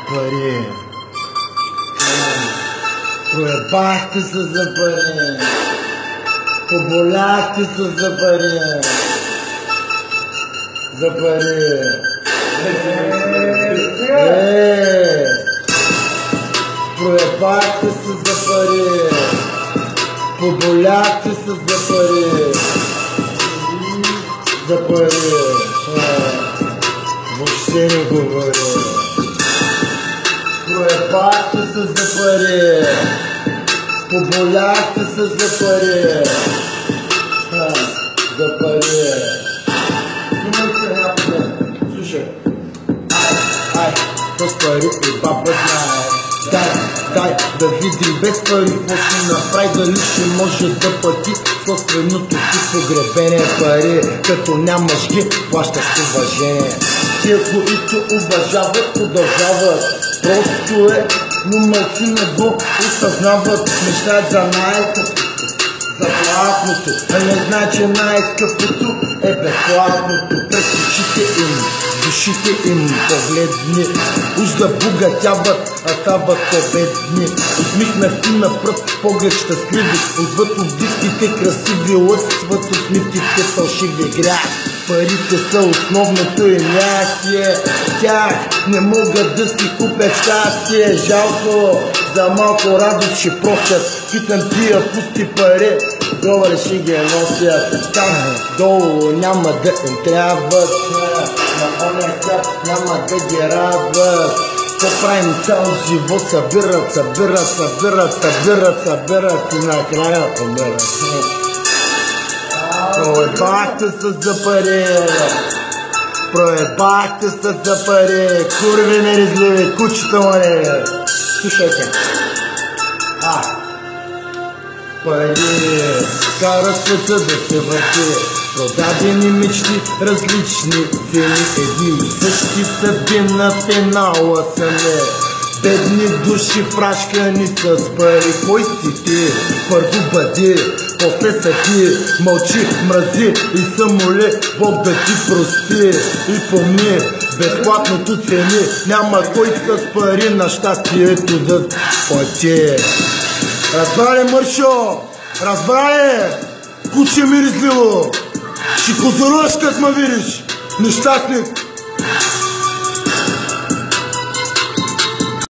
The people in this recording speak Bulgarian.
пари. Проебахте се за пари. Поболяхте се за пари. За пари. Проебахте се за пари. Поболяхте се за пари. За пари. Въобще не говоря. Проебахте се за пари. Поболяхте се за пари. За пари. Слушай. Ай, без пари и баба знае. Дай да видим без пари какво ще направи, дали ще може да плати собственото си погребение. Пари, като нямаш ги, плащаш уважение. Тия, които уважават, продължават. Просто е, но малци не го осъзнават. Мечтаят за най-скъпото, за златното, а не знае, че най-скъпото е безплатното. През очите им, душите им погледни, уж забогатяват, а стават победни. Усмихнати на пръв поглед щастливи, отвъд обвивките красиви, лъсват усмивките фалшиви грях. Парите са основното им мястие, тях не могат да си купят щастие. Жалко, за малко радост ще просят, питам тия пусти пари, долари ще ги носят. Там долу няма да им трябват, на оня свят няма да ги радват. Какво правим цял живот, събират и накрая умират. Проебахте се за пари. Проебахте се за пари. Курви меризливи, кучета море. Слушайте. Пари карат света да се върти. Продадени мечти, различни цени. Едни и същи съдби на финала са не. Бедни души фрашкани с пари. Кой си ти? Първо бъди, после са ти. Мълчи, мрази и самоли, Бог да ти прости. И помни, безплатното цени. Няма кой с пари на щастието да плати. Разбра ли, Мършо? Разбра ли? Куче миризливо. Ще козоруваш, като ме видиш. Нещастник.